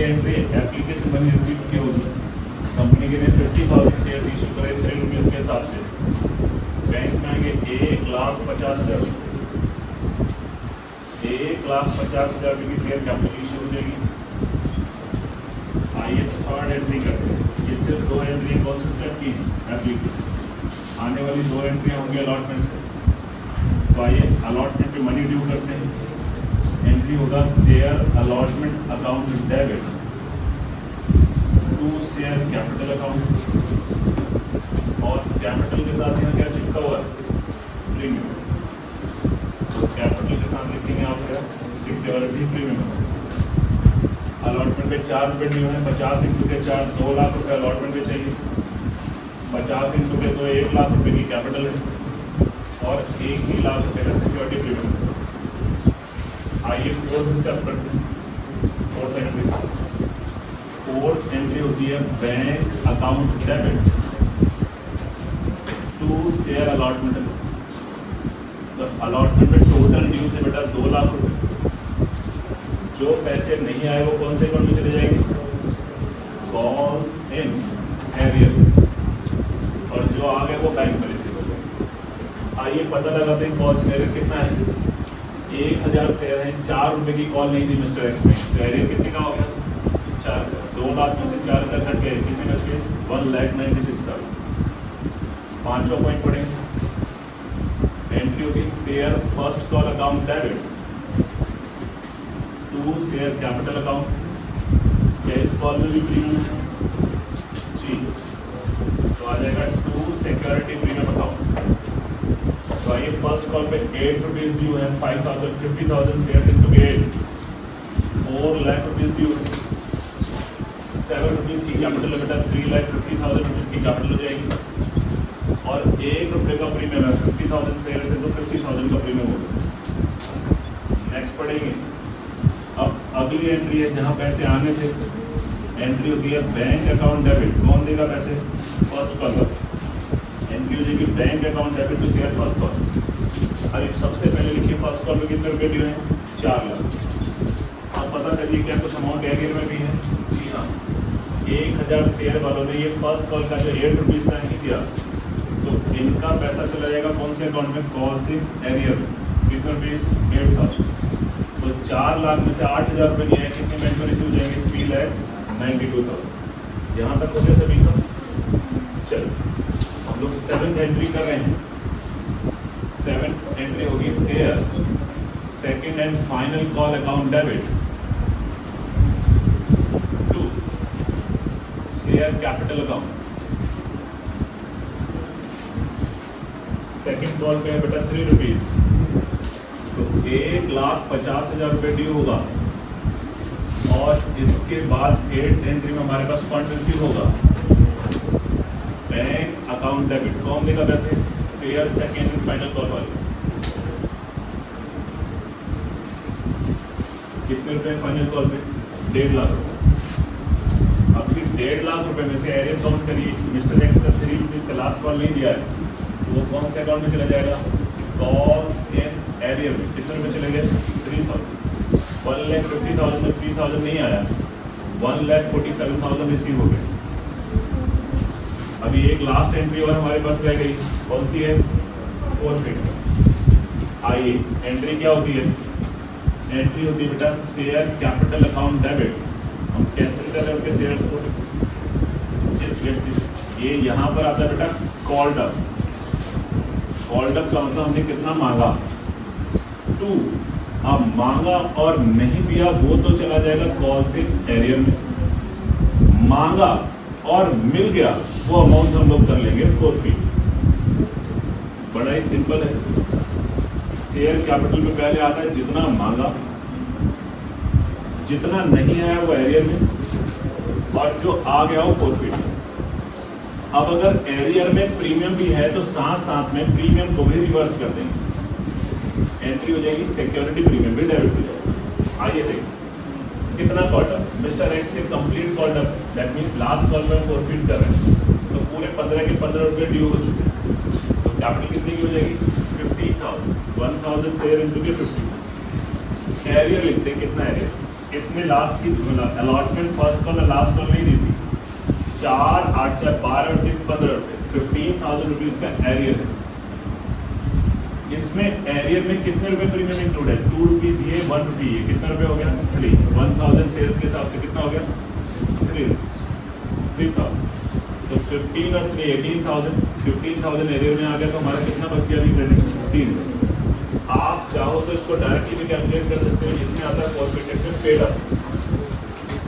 Entry application money receive की होगी, company के ने 50,000 शेयर्स इशू करे 3 रुपीज़ के हिसाब से, बैंक में आएंगे 1,50,000, 1,50,000 रुपये की शेयर कैपिटल इशू हो जाएगी। आइए थर्ड एंट्री करते हैं। ये सिर्फ 2 एंट्री कौन से स्टेप की एप्लीकेशन, आने वाली 2 एंट्री होंगी अलॉटमेंट से। तो आइए अलॉटमेंट पे मनी ड्यू करते हैं। एंट्री होगा share allotment account debit to share capital account, और कैपिटल के साथ यहाँ क्या चिपका हुआ है, प्रीमियम। तो कैपिटल के साथ लिखेंगे आप क्या, सिक्योरिटी प्रीमियम। अलॉटमेंट पे 4 रुपये ड्यू है, 50 इंटू के 4 2 लाख रुपये अलॉटमेंट पे चाहिए, 50 इंटू के 2 1 लाख रुपये की कैपिटल है, और 1 ही लाख रुपये का सिक्योरिटी प्रीमियम। आइए फोर्थ स्टेप करते हैं। फोर्थ एंट्री होती है bank account debit to share allotment. तो अलॉटमेंट में टोटल ड्यू थे बेटा 2 लाख रुपये, जो पैसे नहीं आए वो कौन से अकाउंट में चले जाएंगे, कॉल्स इन एरियर, और जो आ गए वो बैंक में रिसीव हो गए। आइए पता लगाते हैं कॉल्स इन एरियर कितना है। 1,000 शेयर हैं, 4 रुपये की कॉल नहीं दी मिस्टर एक्स ने, तो एरियर कितने का हो गया, 4। 2 लाख में से 4 कट गए, कितने बच गए, 1,96,000। 5वां पॉइंट पढ़ेंगे। एंट्री होगी share first call account debit to share capital account. क्या इस कॉल में भी प्रीमियम है जी, तो आ जाएगा टू सिक्योरिटी प्रीमियम अकाउंट। तो आइए फर्स्ट कॉल पे 8 रुपीज़ ड्यू है, 50,000 shares into 8, 4 lakh rupees due है, 7 रुपीज़ की कैपिटल है बेटा, 3,50,000 रुपीज़ की कैपिटल हो जाएगी, और 1 रुपये का प्रीमियम है, 50,000 शेयर्स इंटू 50,000 का प्रीमियम होगा। नेक्स्ट पढ़ेंगे। अब अगली एंट्री है जहाँ पैसे आने थे, एंट्री होती है बैंक अकाउंट डेबिट। कौन देगा पैसे, फर्स्ट कॉल का। एंट्री हो जाएगी bank account debit to share first call. अरे सबसे पहले लिखिए फर्स्ट कॉल में कितने रुपये ड्यू हैं, 4 लाख। अब पता करिए क्या कुछ अमाउंट एरियर में भी है, जी हाँ। 1,000 शेयर वालों ने ये फर्स्ट कॉल का जो 8 रुपीज़ का नहीं दिया, तो इनका पैसा चला जाएगा कौन से अकाउंट में, कॉल्स इन एरियर। कितने रुपीज़, 8,000। तो 4 लाख में से 8,000 रुपये दिए हैं, कितने बैंक में रिसीव हो जाएंगे, 3,92,000। यहाँ तक हो गया सभी का। चलो हम लोग 7th एंट्री कर रहे हैं। 7th एंट्री होगी share second and final call account debit to share capital account. Second call पे है बेटा 3 रुपीज़, तो 1,50,000 रुपये ड्यू होगा, और इसके बाद 8th एंट्री में हमारे पास फंड रिसीव होगा बैंक अकाउंट डेबिट। कौन देगा पैसे, share second and final call वाले। कितने रुपए फाइनल कॉल पे, 1.5 लाख रुपये। अब ये 1.5 लाख रुपए में से एरियर काउंट करिए, मिस्टर एक्स का 3 रुपीज़ का लास्ट कॉल नहीं दिया है, तो वो कौन से अकाउंट में चला जाएगा, कॉल्स इन एरियर में। कितने रुपये चले गए, 3,000। 1,50,000 में 3,000 नहीं आया, 1,47,000 रिसीव हो गए। अभी एक लास्ट एंट्री और हमारे पास रह गई, कौन सी है, 4 आइए एंट्री क्या होती है, एंट्री होती है बेटा शेयर कैपिटल अकाउंट डेबिट। हम कैंसिल कर रहे हैं उनके शेयर्स को, इस व्यक्ति से। ये यहाँ पर आता है बेटा कॉल्ड अप। कॉल्ड अप का मतलब हमने कितना मांगा, 2। अब मांगा और नहीं दिया वो तो चला जाएगा कॉल से एरियर में, मांगा और मिल गया वो अमाउंट हम लोग कर लेंगे 4 बड़ा ही सिंपल है। शेयर कैपिटल में पहले आता है जितना मांगा, जितना नहीं आया वो एरियर में, और जो आ गया वो 4। अब अगर एरियर में प्रीमियम भी है तो साथ साथ में प्रीमियम को भी रिवर्स कर देंगे, एंट्री हो जाएगी सिक्योरिटी प्रीमियम भी डेबिट हो जाएगा। आइए देखिए कितना कॉल्ड अप, मिस्टर एक्स से complete called up, that means last call में 4 कर रहे हैं, तो पूरे 15 के 15 रुपये ड्यू हो चुके हैं। तो कैपिटल कितनी की हो जाएगी, 50,000। 1,000 शेयर इंटू के 50। एरियर लिखते हैं, कितना एरियर, इसने लास्ट की allotment first call last call नहीं दी थी, 4 8 4 12 और 3 15 रुपये, 15,000 रुपीज का एरियर है। इसमें एरियर में कितने रुपए प्रीमियम इंक्लूड है? 2 रुपीज ये, 1 रुपी ये, कितना रुपए हो गया? 3। 1000 सेल्स के हिसाब से कितना हो गया? 3,000। तो 15 और 3 18,000, 15,000 एरियर में आ गया, तो हमारा कितना बच गया अभी क्रेडिट? 3। आप चाहो तो इसको डायरेक्टली भी कैलकुलेट कर सकते हो। इसमें आता है फॉरफिटेड में पेड अप।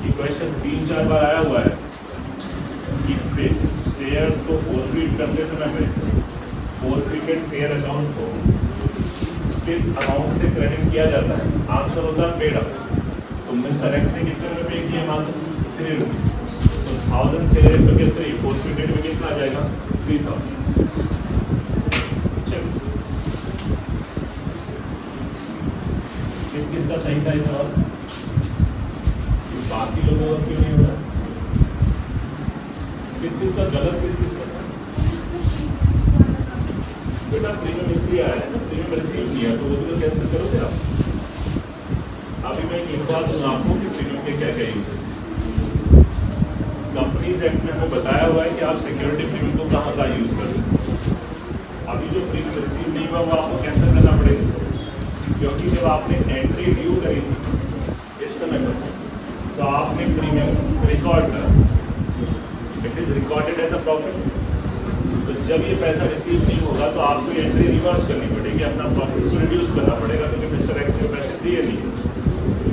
ये क्वेश्चन 3-4 बार आया हुआ है कि शेयर्स को फॉरफिट करते समय में फॉरफिटेड शेयर अकाउंट को किस अमाउंट से क्रेडिट किया जाता है? आंसर होता है पेड अप। तो मिस्टर एक्स ने कितने रुपए पे किए? मान 3 रुपीज। तो 1000 शेयर पे 3 फॉरफिटेड में कितना आ जाएगा? 3000। किस किस का सही था ये सवाल? बाकी लोगों का क्यों नहीं हो रहा? किस किस का गलत, किस किस का? बेटा प्रीमियम इसलिए आया है ना, प्रीमियम रिसीव किया तो वो भी तो कैंसिल करोगे आप। अभी मैं लिखवा दूंगा आपको कि प्रीमियम के क्या क्या यूजेस। कंपनीज एक्ट में हमें बताया हुआ है कि आप सिक्योरिटी प्रीमियम को कहाँ का यूज करें। अभी जो प्रीमियम रिसीव नहीं हुआ वो आपको कैंसिल करना पड़ेगा, क्योंकि जब आपने एंट्री ड्यू करी थी इस समय पर, तो आपने प्रीमियम रिकॉर्ड करा, it is recorded as a profit. तो जब ये पैसा रिसीव नहीं होगा तो आपको एंट्री रिवर्स करनी पड़ेगी, अपना प्रॉफिट को रिड्यूस करना पड़ेगा, क्योंकि मिस्टर एक्स के पैसे दिए नहीं।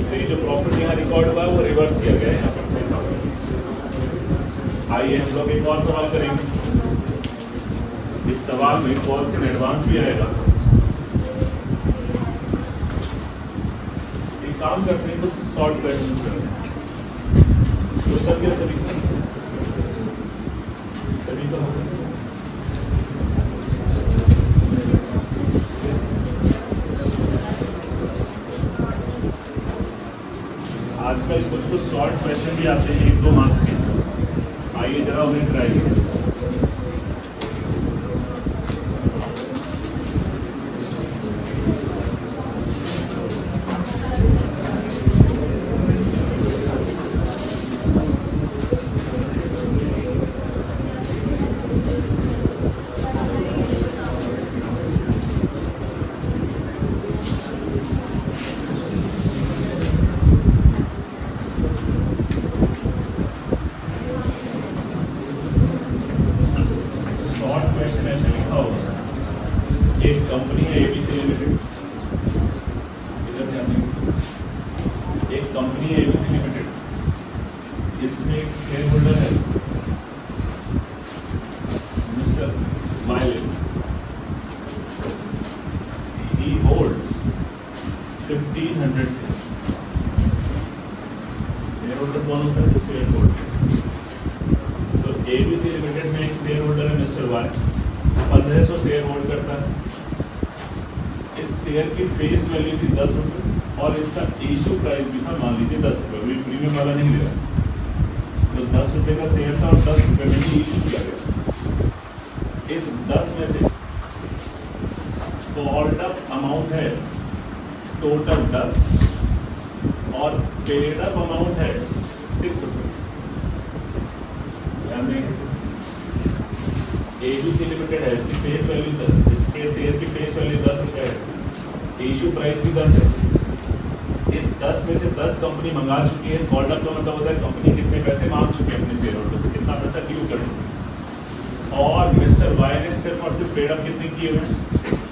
तो ये जो प्रॉफिट यहाँ रिकॉर्ड हुआ है वो रिवर्स किया गया है यहाँ पर। आइए हम लोग एक और सवाल करेंगे। इस सवाल में कॉल्स इन एडवांस भी आएगा। एक काम करते हैं, कुछ शॉर्ट क्वेश्चंस करते हैं। तो सर क्या सभी का होगा? आजकल कुछ कुछ शॉर्ट क्वेश्चन भी आते हैं 1-2 मार्क्स के। आइए जरा उन्हें ट्राई करें। एक कंपनी है एबीसी लिमिटेड, इधर ध्यान देंगे। एक कंपनी है एबीसी लिमिटेड, इसमें एक शेयर होल्डर है मिस्टर वायलिन। ही होल्ड्स 1500 शेयर होल्डर कौन होता है? Share holder. तो एबीसी लिमिटेड में एक शेयर होल्डर है मिस्टर वाई, 1500 शेयर होल्ड करता है। इस शेयर की फेस वैल्यू थी 10 रुपये और इसका इशू प्राइस भी था, मान लीजिए 10 रुपये। अभी प्रीमियम वाला नहीं ले रहा, तो 10 रुपये का शेयर था और 10 रुपये में ही इशू किया गया। इस 10 में से कॉल्ड अप अमाउंट है टोटल 10 और पेड अप अमाउंट है 6 रुपये। ध्यान देंगे, एबीसी लिमिटेड है, इसकी फेस वैल्यू 10, इसके शेयर की फेस वैल्यू 10 रुपये है, इशू प्राइस भी 10 है। इस 10 में से 10 कंपनी मंगा चुकी है। कॉल्ड अप का मतलब होता है कंपनी कितने पैसे मांग चुके हैं अपने शेयर होल्डर से, कितना पैसा ड्यू कर चुके हैं। और मिस्टर वाई ने सिर्फ और सिर्फ पेड अप कितने किए हुए? 6।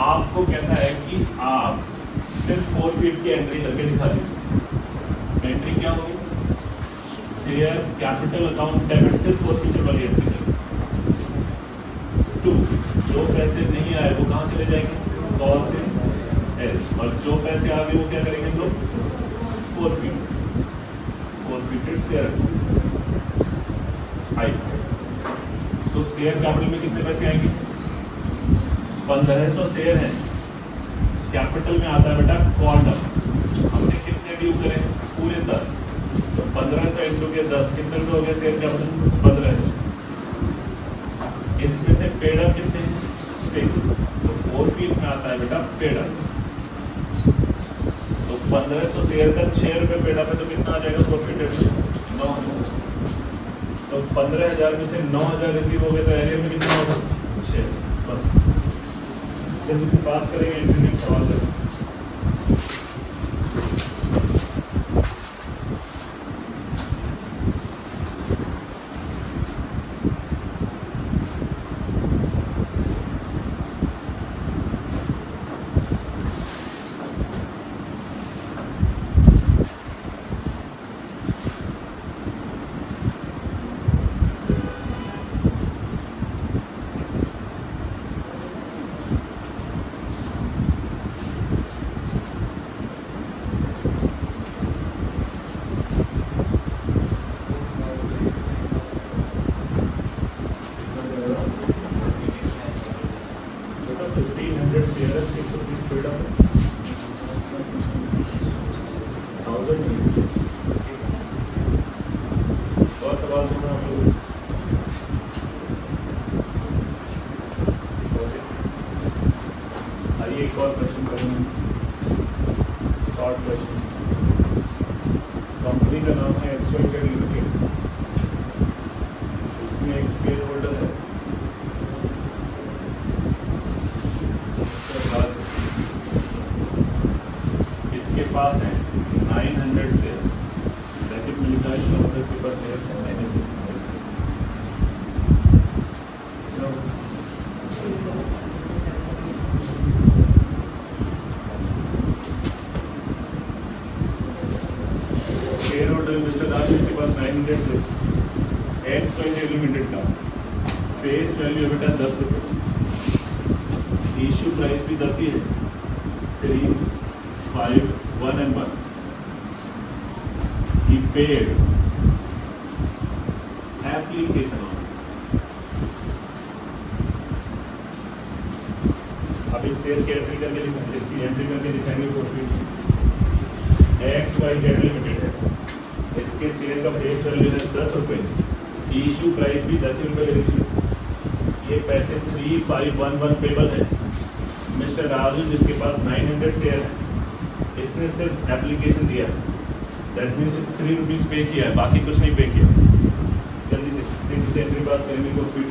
आपको कहता है कि आप सिर्फ 4 फीट की एंट्री करके दिखा दीजिए। एंट्री क्या होगी? शेयर कैपिटल अकाउंट डेबिट, सिर्फ 4 फीचर वाली एंट्री करें। जो पैसे नहीं आए वो कहाँ चले जाएंगे? कॉल से एस। और जो पैसे आ गए वो क्या करेंगे? तो फॉरफिटेड शेयर आई। तो शेयर कैपिटल में कितने पैसे आएंगे? 1500 शेयर हैं, कैपिटल में आता है बेटा कॉल्ड अप। हमने कितने ड्यू करें? पूरे 10। तो 1500 इंटू के 10 कितने रुपये हो गए शेयर कैपिटल? 15। इसमें से पेड अप कितने? 6। तो 4 फीट में आता है बेटा पेड अप। तो 1500 शेयर का 6 रुपये पेड़ पे तो कितना आ जाएगा प्रॉफिट है 9,000। तो 15,000 में से 9,000 रिसीव हो गए तो एरिया में कितना होगा 6। बस जल्दी से पास करेंगे इंजीनियरिंग सवाल करें। एक और क्वेश्चन करेंगे, शॉर्ट क्वेश्चन। कंपनी का नाम है XYZ लिमिटेड, इसमें एक शेयर होल्डर है, उसके बाद इसके पास है 900 शेयर्स, ब्रैकेट में लिखा है शेयर के पास शेयर्स है 900। शेयर होल्डर मिस्टर राज, इसके पास 900 से XYZ लिमिटेड का फेस वैल्यू बेटा 10 रुपये, इश्यू प्राइस भी 10 ही है, 3, 5, 1 and 1। He paid application on। अब इस शेयर की एंट्री करके दिखाएंगे, इसकी एंट्री करके दिखाएंगे प्रॉफिट। XYZ लिमिटेड है, इसके शेयर का फेस वैल्यू है 10 रुपये, इशू प्राइस भी 10 रुपये लिखी। ये पैसे 3511 पेबल है। मिस्टर राजू जिसके पास 900 शेयर है, इसने सिर्फ एप्लीकेशन दिया, दैट मीन्स 3 रुपीज़ पे किया है, बाकी कुछ नहीं पे किया। जल्दी से एंट्री पास करेंगे को फिर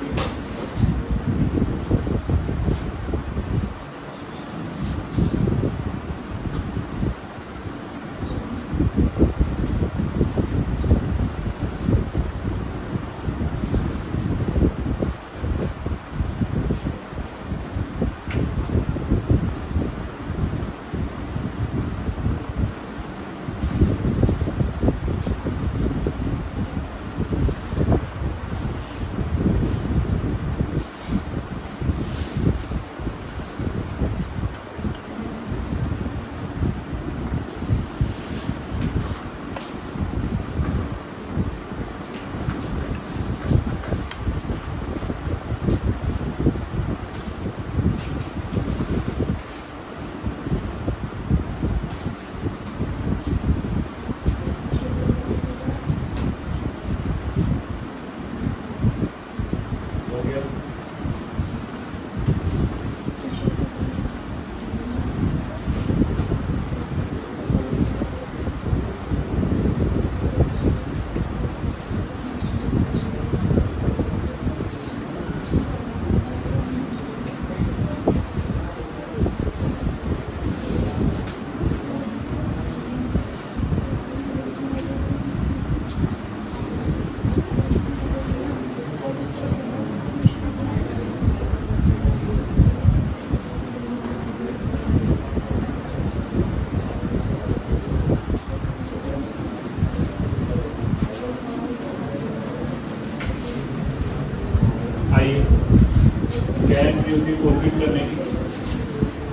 कैन ड्यूटी फॉरफिट करने की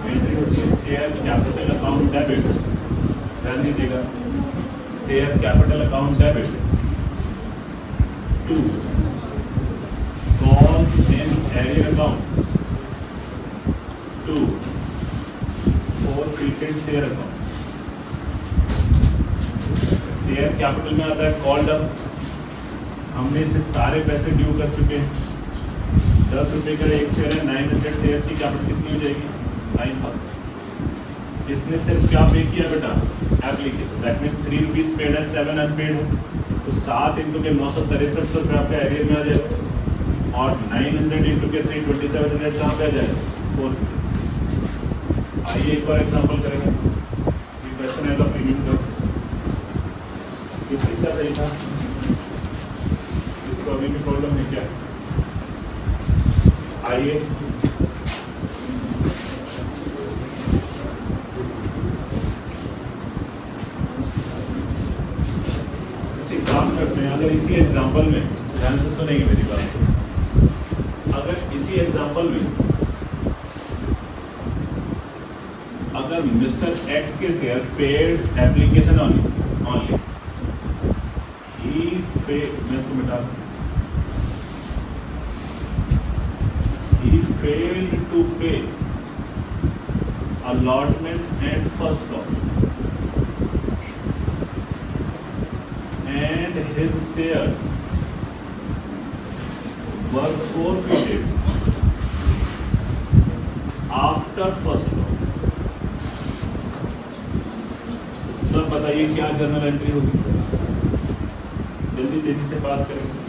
एंट्री होती है शेयर कैपिटल अकाउंट डेबिट, ध्यान दीजिएगा, share capital account debit to calls in arrear account to forfeited share account. Share capital में आता है कॉल्ड अप, हमने इसे सारे पैसे ड्यू कर चुके हैं, 10 रुपये का एक शेयर है, 900 शेयर्स की कैपिटल कितनी हो जाएगी 9,000। इसने सिर्फ क्या पे किया बेटा, application, that means 3 rupees paid है, 7 अनपेड है, तो 7 इंटू के 963 रुपये आपका एरियर में आ जाएगा, और 900 इंटू के 3 2700 कहाँ पे आ जाएगा, 4। आइए एक बार एग्जाम्पल करेंगे, ये क्वेश्चन है प्रीमियम का, किस किस का सही था, इसको अभी भी प्रॉब्लम है क्या, आइए काम करते हैं। अगर इसी एग्जांपल में, ध्यान से सुनेंगे मेरी बात, अगर इसी एग्जांपल में अगर मिस्टर एक्स के शेयर पेड एप्लीकेशन ऑनली ही पेड, मैं इसको मिटा, ही फेल्ड टू पे allotment and first call, and his shares were forfeited after first call। तो बताइए क्या जर्नल एंट्री होगी, जल्दी तेजी से पास करेंगे।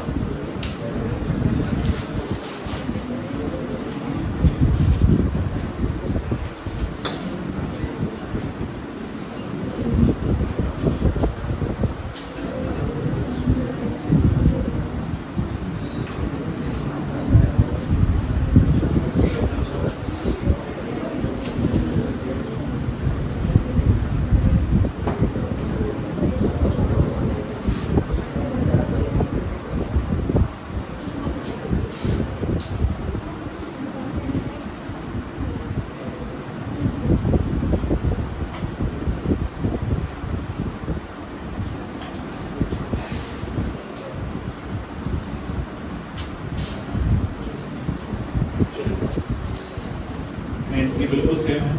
एंट्री बिल्कुल सेम है,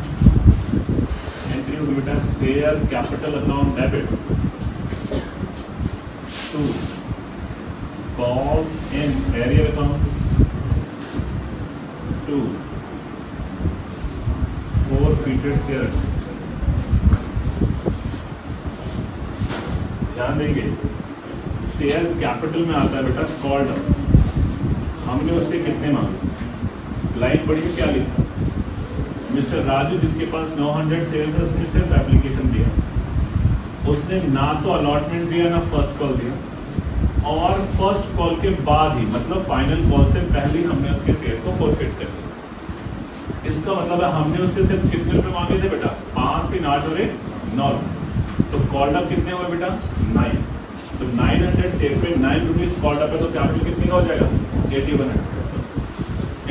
एंट्री होगी बेटा share capital account debit to calls in arrear account to forfeited share. ध्यान देंगे शेयर कैपिटल में आता है बेटा कॉल्ड, हमने उससे कितने मांगे, लाइन पढ़ी क्या लिखा, मिस्टर राजू जिसके पास 900 शेयर्स है उसने सिर्फ एप्लीकेशन दिया, उसने ना तो अलॉटमेंट दिया ना फर्स्ट कॉल दिया, और फर्स्ट कॉल के बाद ही मतलब फाइनल कॉल से पहले ही हमने उसके शेयर को फॉरफिट कर दिया। इसका मतलब है हमने उससे सिर्फ कितने रुपए मांगे थे बेटा, 5 3 8 और 9, तो कॉल्ड अप कितने हुए बेटा 9, तो 900 शेयर पे 9 रुपीज कॉल्ड अप है, तो कैपिटल कितने का हो जाएगा 8100,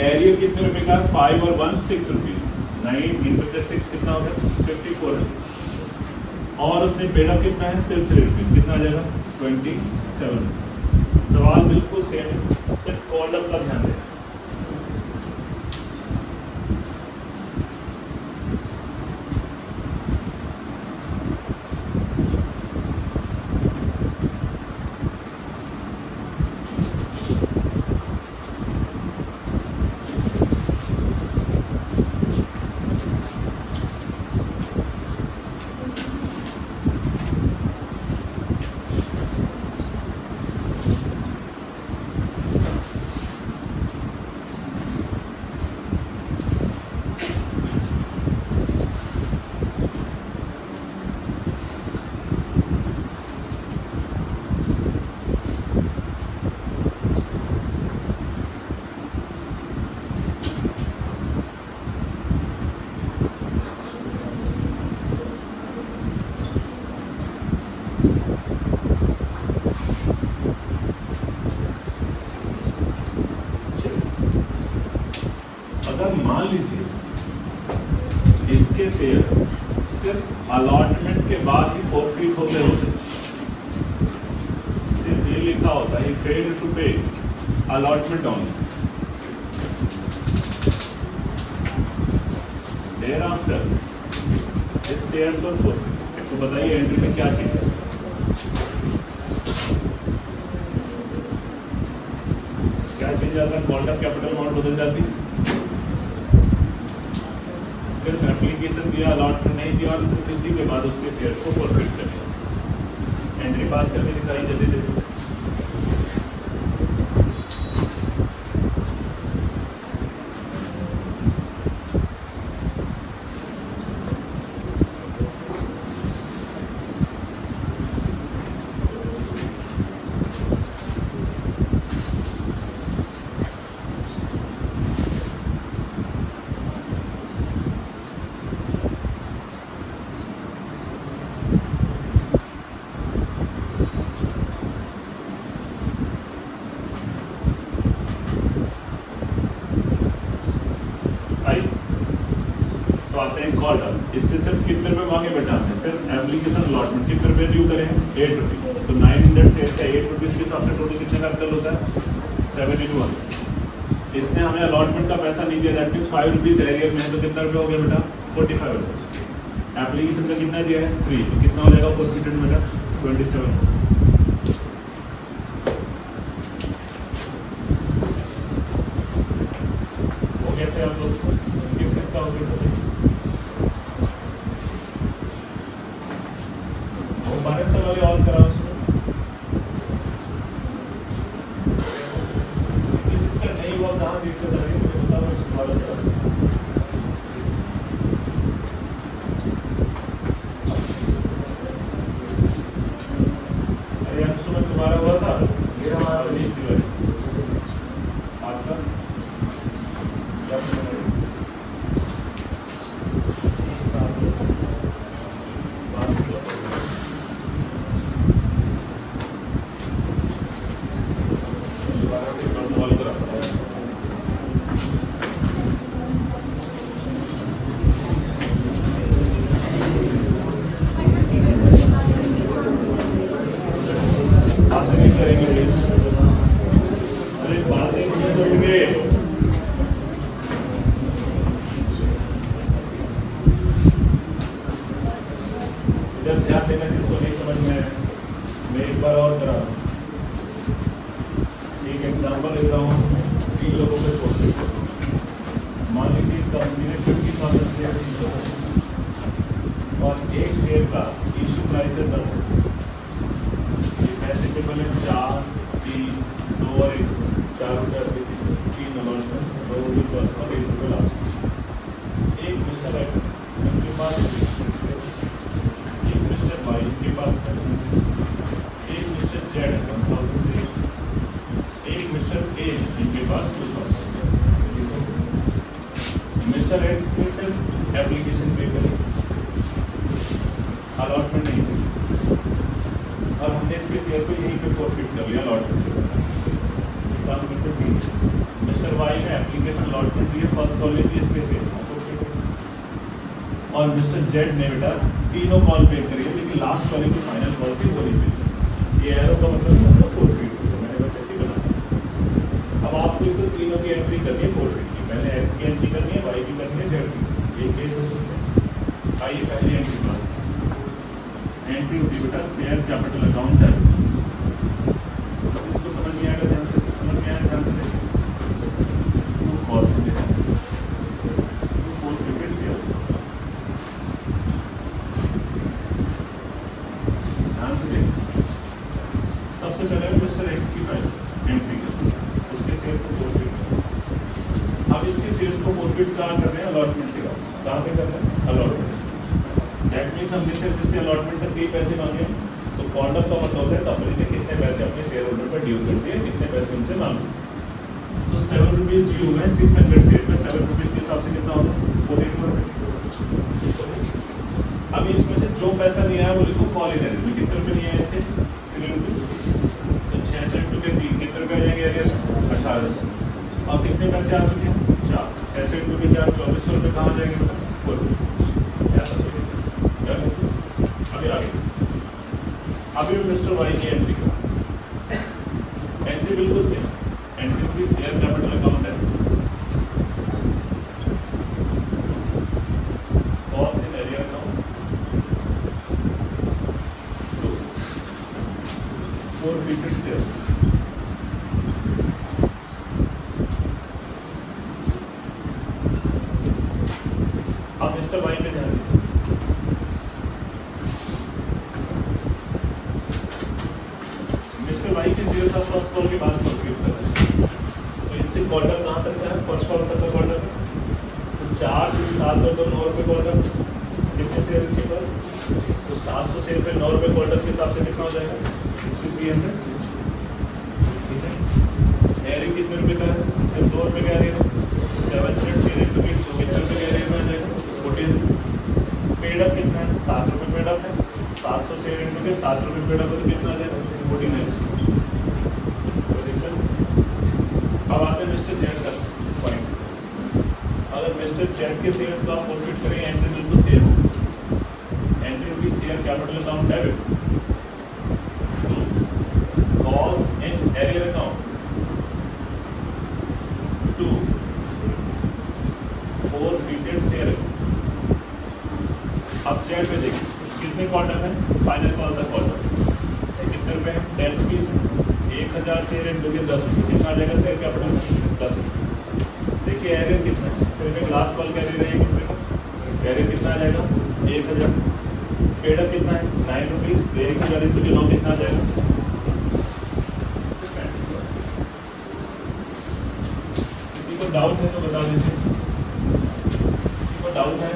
एरियर कितने रुपए का 5 और 1 6 रुपीज, 9 इंटू 6 कितना हो गया 54, और उसने पेड अप कितना है सिर्फ 3 रुपीज, कितना आ जाएगा 27। सवाल बिल्कुल सेम है, सिर्फ कॉल्ड अप का ध्यान दें। अगर मान लीजिए इसके शेयर्स सिर्फ अलॉटमेंट के बाद ही फॉरफिट होते होते, सिर्फ ये लिखा होता है फेल्ड टू पे अलॉटमेंट ओनली, thereafter इस शेयर्स और फॉरफिट, तो बताइए एंट्री में क्या चीज है, क्या चेंज आता है, कॉल्ड अप कैपिटल अमाउंट बदल जाती है, सिर्फ एप्लीकेशन दिया, अलॉटमेंट नहीं दिया और सिर्फ इसी के बाद उसके शेयर को फॉरफिट कर दिया। एंट्री पास करके दिखाई जल्दी जल्दी से। इससे सिर्फ कितने रुपए मांगे बेटा हमने? सिर्फ एप्लीकेशन अलॉटमेंट कितने रुपए ड्यू करें? 8 रुपीज। तो 900 से इसका 8 रुपीज के हिसाब से टोटल कितने कैपिटल होता है? 781। इसने हमें अलॉटमेंट का पैसा नहीं दिया, दैट मींस 5 रुपीज एरियर में है, तो कितना रुपए हो गया बेटा? 45 रुपए। एप्लीकेशन का कितना दिया है? 3, तो कितना हो जाएगा फॉरफिटेड बेटा? 27। हो गया थे आप लोग? किस किसका हो गया था? 12 साल वाले और कराओ इसमें। जिस इसका नहीं हुआ कहाँ दिक्कत आ रही है मुझे बताओ, दोबारा कराओ। अरे अंशु में तुम्हारा हुआ था, ये हमारा रनीश तिवारी, आपका ध्यान देना जिसको नहीं समझ में आए, मैं एक बार और करा एक एग्जाम्पल देता हूँ। 3 लोगों पे छोड़, मान लीजिए कंपनी ने 50,000 शेयर इशू और एक शेयर का इशू प्राइस है 10 रुपये। पैसे के पहले 4, 3, 2 और 1, 4 रुपये 3 अलॉटमेंट, 2 रुपये फर्स्ट और 1 रुपये लास्ट। एक मिस्टर एक्स उनके पास, वाई के पास 7, एक मिस्टर जेड 1006, एक मिस्टर ए इनके पास 2000। मिस्टर एक्स ने सिर्फ एप्लीकेशन पे करी, अलॉटमेंट नहीं करी, और हमने इसके शेयर को यहीं पे फॉरफिट कर लिया अलॉटमेंट के बाद। मिस्टर वाई ने एप्लीकेशन अलॉटमेंट दिए, फर्स्ट कॉल ली इसके शेयर और मिस्टर जेड ने बेटा तीनों कॉल पे करी, लेकिन लास्ट वाली जो फाइनल कॉल थी वो नहीं पे। ये एरो का मतलब फॉरफिट, मैंने बस ऐसे ही बनाया। अब आपको तो तीनों की एंट्री करनी है फॉरफिट की, पहले एक्स की एंट्री करनी है, वाई की करनी है, जेड की। ये केस हो सकते हैं। आइए पहली एंट्री पास। एंट्री होती है बेटा शेयर कैपिटल अकाउंट है। इसको समझ में आएगा ध्यान से, समझ में आएगा ध्यान से देखिए। कॉल से देखिए फॉरफिटेड शेयर, ध्यान से देखिए। सबसे पहले मिस्टर एक्स की फाइल एंट्री कर, उसके शेयर को फॉरफिट। अब इसके शेयर्स को फॉरफिट कहाँ कर रहे हैं? अलॉटमेंट के बाद। कहाँ पे कर रहे हैं? अलॉटमेंट। दैट मीन्स हमने सिर्फ इससे अलॉटमेंट तक ही पैसे मांगे, तो कॉर्डर का मतलब है कंपनी ने कितने पैसे अपने शेयर होल्डर पर ड्यू कर दिए, कितने पैसे उनसे मांगे। तो 7 रुपीज ड्यू है 600 शेयर पे, 7 रुपीज के हिसाब से कितना होगा? 14 रुपये। अब इसमें से जो पैसा नहीं आया वो लिखो कॉल इन एरियर में। कितने रुपये नहीं आए इससे? 3 रुपीज। तो 66 रुपये 3 कितने रुपये आ जाएंगे एरियर? 1800। अब कितने पैसे आ चुके हैं? 4। 66 रुपये 4, 2400 रुपये कहाँ जाएंगे? अभी आगे, अभी मिस्टर वाई की एंट्री करो। एंट्री बिल्कुल सेम, एंट्री भी शेयर कैपिटल अकाउंट है। कौन सी एरिया अकाउंट? 4 शेयर। अब कॉल के बाद फुलफिल कर रहे हैं। तो इनसे क्वार्टर कहाँ तक का है? फर्स्ट कॉल तक का क्वार्टर है। तो 4 3 7 और 2 9 रुपये क्वार्टर, कितने शेयर इसके पास? तो 700 शेयर पे 9 रुपये क्वार्टर के हिसाब से कितना हो जाएगा? 300। ठीक है, एरिया कितने रुपये का है? सिर्फ 2 रुपये का एरिया। 700 शेयर इंटू कितने रुपये का एरिया में जाएगा? 14। पेडअप कितना है? 7 रुपये पेडअप है। 700 शेयर इंटू के 7 रुपये पेडअप है तो कितना आ जाएगा? 49। अब आते हैं मिस्टर जेड का पॉइंट। अगर मिस्टर जेड के शेयर्स को आप फॉरफिट करें, एंट्री बिल को शेयर, एंट्री रुपी share capital account debit, cost in arrear account to forfeited share. अब जेड पे देखिए कितने क्वार्टर है? फाइनल कॉल का क्वार्टर कितने रुपए हैं? 10 रुपीज। 1000 शेयर इंटू के 10 रुपये, कितना आ जाएगा शेयर कैपिटल? 10। देखिए एरियर कितना है? सिर्फ एक लास्ट कॉल का एरियर है कितने का? एरियर कितना आ जाएगा? 1000। पेडअप कितना है? 9 रुपीज। 1000 इंटू के 9 कितना आ जाएगा? किसी को डाउट है तो बता दीजिए। किसी को डाउट है?